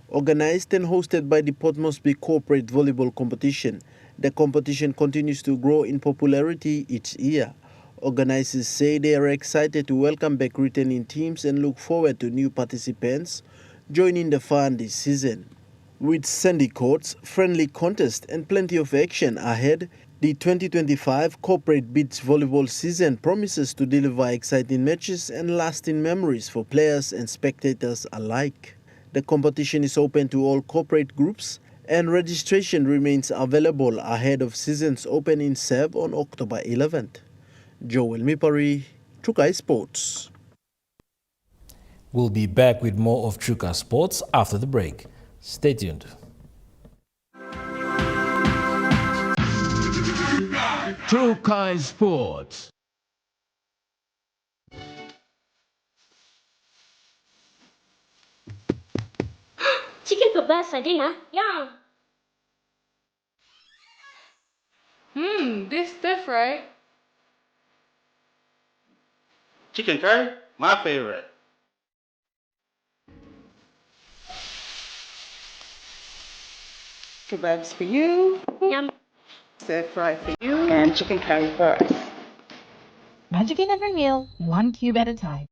Organized and hosted by the Port Moresby Corporate Volleyball Competition, the competition continues to grow in popularity each year. Organizers say they are excited to welcome back returning teams and look forward to new participants joining the fun this season. With sandy courts, friendly contests and plenty of action ahead, the 2025 Corporate Beach Volleyball season promises to deliver exciting matches and lasting memories for players and spectators alike. The competition is open to all corporate groups and registration remains available ahead of season's opening serve on October 11th. Joel Mipari, Trukai Sports. We'll be back with more of Trukai Sports after the break. Stay tuned. Trukai Sports. Chicken kebab for dinner. Yum. This different. Chicken curry, my favorite. Kebabs for you. Yum. Stir fry for you. And chicken curry for us. Magic in every meal, 1 cube at a time.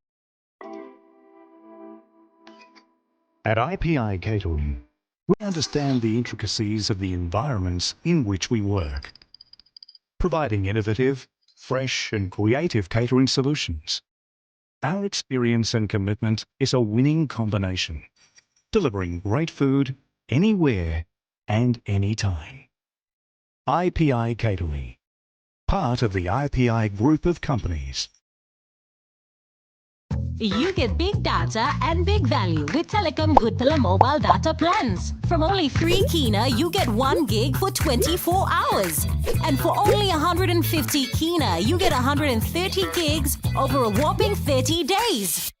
At IPI Catering, we understand the intricacies of the environments in which we work, providing innovative, fresh and creative catering solutions. Our experience and commitment is a winning combination, delivering great food anywhere and anytime. IPI Catering, part of the IPI group of companies. You get big data and big value with Telecom Good Pillar mobile data plans. From only 3 Kina, you get 1 gig for 24 hours. And for only 150 Kina, you get 130 gigs over a whopping 30 days.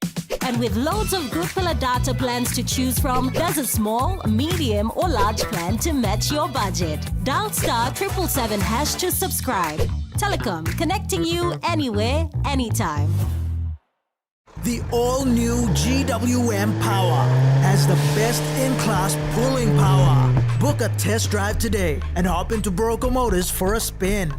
And with loads of Good Pillar data plans to choose from, there's a small, medium or large plan to match your budget. Dial *777# to subscribe. Telecom, connecting you anywhere, anytime. The all-new GWM Power has the best in-class pulling power. Book a test drive today and hop into Broco Motors for a spin.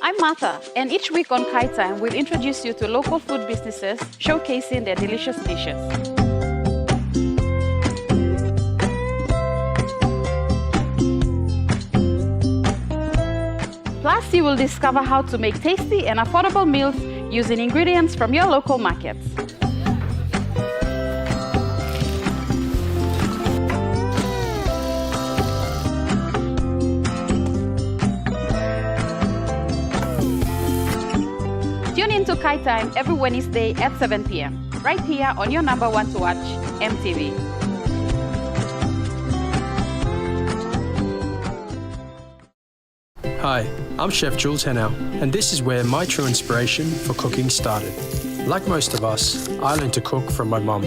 I'm Martha, and each week on Kai Time, we'll introduce you to local food businesses showcasing their delicious dishes. Plus, you will discover how to make tasty and affordable meals using ingredients from your local markets. Tune in to Kai Time every Wednesday at 7 p.m. right here on your number 1 to watch, EMTV. Hi, I'm Chef Jules Hennow, and this is where my true inspiration for cooking started. Like most of us, I learned to cook from my mum.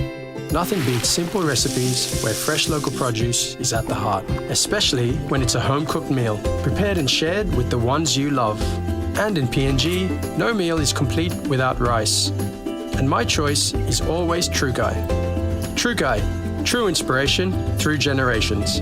Nothing beats simple recipes where fresh local produce is at the heart, especially when it's a home-cooked meal, prepared and shared with the ones you love. And in PNG, no meal is complete without rice. And my choice is always Trukai. Trukai, true inspiration through generations.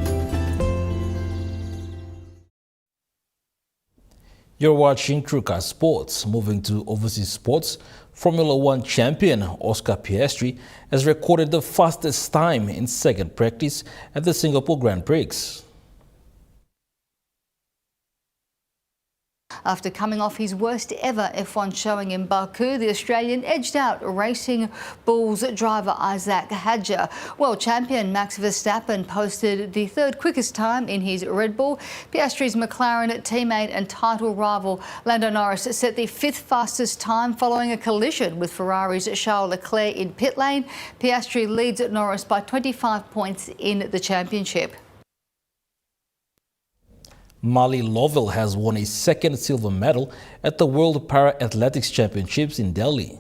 You're watching Trukai Sports. Moving to overseas sports, Formula One champion Oscar Piastri has recorded the fastest time in second practice at the Singapore Grand Prix. After coming off his worst ever F1 showing in Baku, the Australian edged out Racing Bulls driver Isaac Hadjar. World champion Max Verstappen posted the third quickest time in his Red Bull. Piastri's McLaren teammate and title rival Lando Norris set the fifth fastest time following a collision with Ferrari's Charles Leclerc in pit lane. Piastri leads Norris by 25 points in the championship. Mali Lovell has won his second silver medal at the World Para-Athletics Championships in Delhi.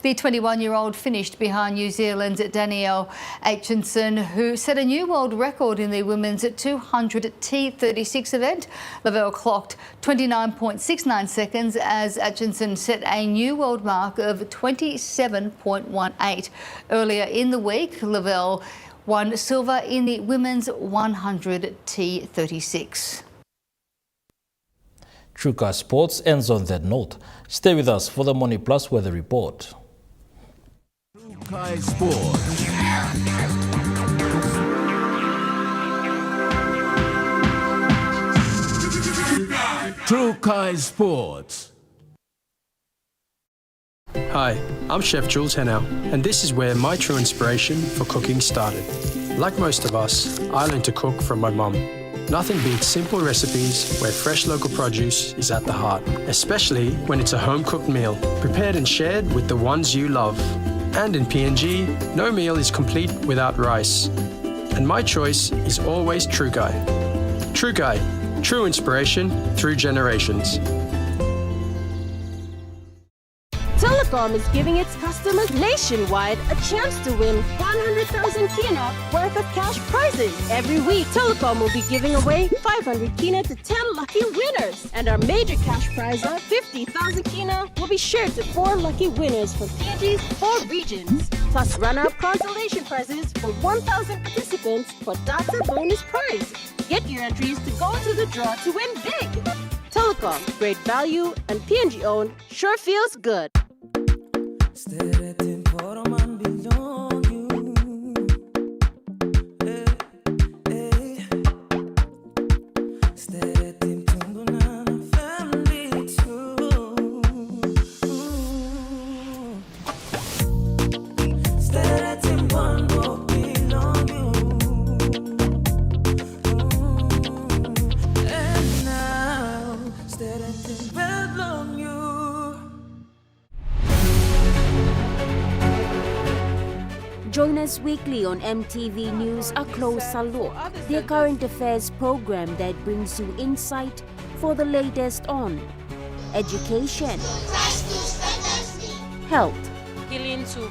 The 21-year-old finished behind New Zealand's Danielle Aitchison, who set a new world record in the women's 200 T36 event. Lavelle clocked 29.69 seconds as Aitchison set a new world mark of 27.18. Earlier in the week, Lavelle won silver in the women's 100 T36. Truka Sports ends on that note. Stay with us for the Money Plus weather report. Trukai Sports. Trukai Sports. Hi, I'm Chef Jules Henao, and this is where my true inspiration for cooking started. Like most of us, I learned to cook from my mum. Nothing beats simple recipes where fresh local produce is at the heart, especially when it's a home-cooked meal, prepared and shared with the ones you love. And in PNG, no meal is complete without rice. And my choice is always Trukai. Trukai, true inspiration through generations. Telecom is giving its customers nationwide a chance to win 100,000 kina worth of cash prizes. Every week, Telecom will be giving away 500 kina to 10 lucky winners. And our major cash prize of 50,000 kina will be shared to 4 lucky winners from PNG's 4 regions. Plus runner-up consolation prizes for 1,000 participants for data bonus prize. Get your entries to go into the draw to win big. Telecom, great value, and PNG owned, sure feels good. Join us weekly on MTV News A Closer Look, the current affairs program that brings you insight for the latest on education, health, Healing to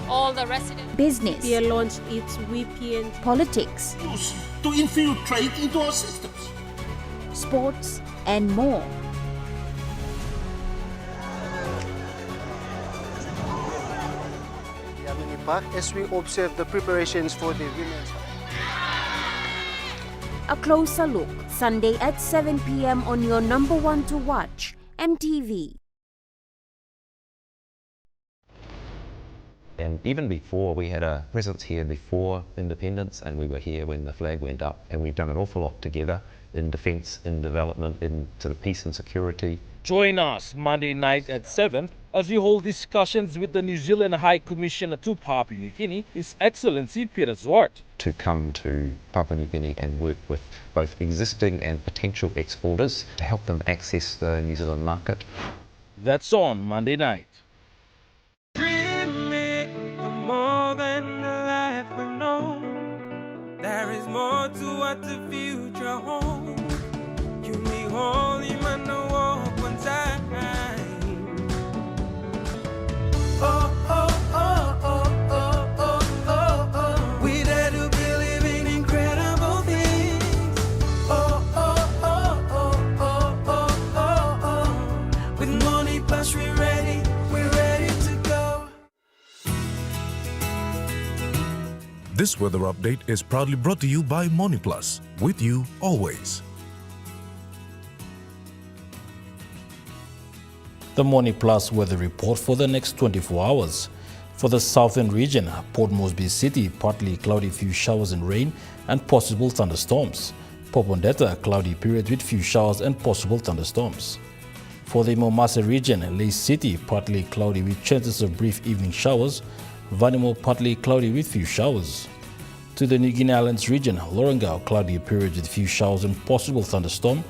all the residents. business, Beer launched its VPN, politics, To infiltrate into our systems. sports, and more. As we observe the preparations for the women's. A Closer Look, Sunday at 7 p.m. on your number one to watch, MTV. And even before, we had a presence here before independence, and we were here when the flag went up, and we've done an awful lot together in defence, in development, in sort of peace and security. Join us Monday night at 7 as we hold discussions with the New Zealand High Commissioner to Papua New Guinea, His Excellency Peter Zwart. To come to Papua New Guinea and work with both existing and potential exporters to help them access the New Zealand market. That's on Monday night. More than the life we know, there is more to what the future holds. You need holy man to walk one time. Oh, oh, oh, oh, oh, oh, oh, oh. We dare to believe in incredible things. Oh, oh, oh, oh, oh, oh, oh, oh. With Money Plus, we're ready to go. This weather update is proudly brought to you by Money Plus, with you always. The Money Plus weather report for the next 24 hours. For the southern region, Port Moresby City, partly cloudy, few showers and rain and possible thunderstorms. Popondetta, cloudy periods with few showers and possible thunderstorms. For the Momasa region, Lae City, partly cloudy with chances of brief evening showers. Vanimo, partly cloudy with few showers. To the New Guinea Islands region, Lorengau, cloudy periods with few showers and possible thunderstorm.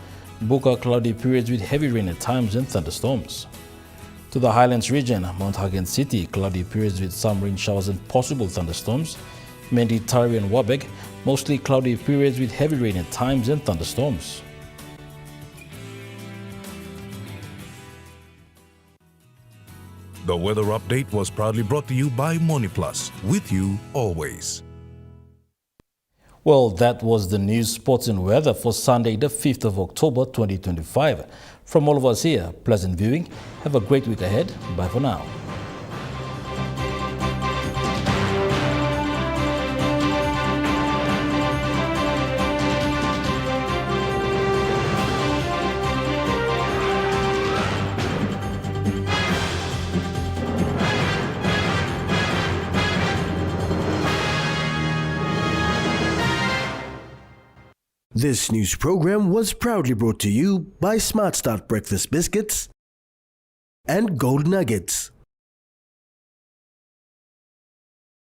Buka, cloudy periods with heavy rain at times and thunderstorms. To the Highlands region, Mount Hagen City, cloudy periods with some rain showers and possible thunderstorms. Mendi, Tari and Wabeg, mostly cloudy periods with heavy rain at times and thunderstorms. The weather update was proudly brought to you by MoneyPlus, with you always. Well, that was the news, sports and weather for Sunday, the 5th of October, 2025. From all of us here, pleasant viewing. Have a great week ahead. Bye for now. This news program was proudly brought to you by Smart Start Breakfast Biscuits and Gold Nuggets.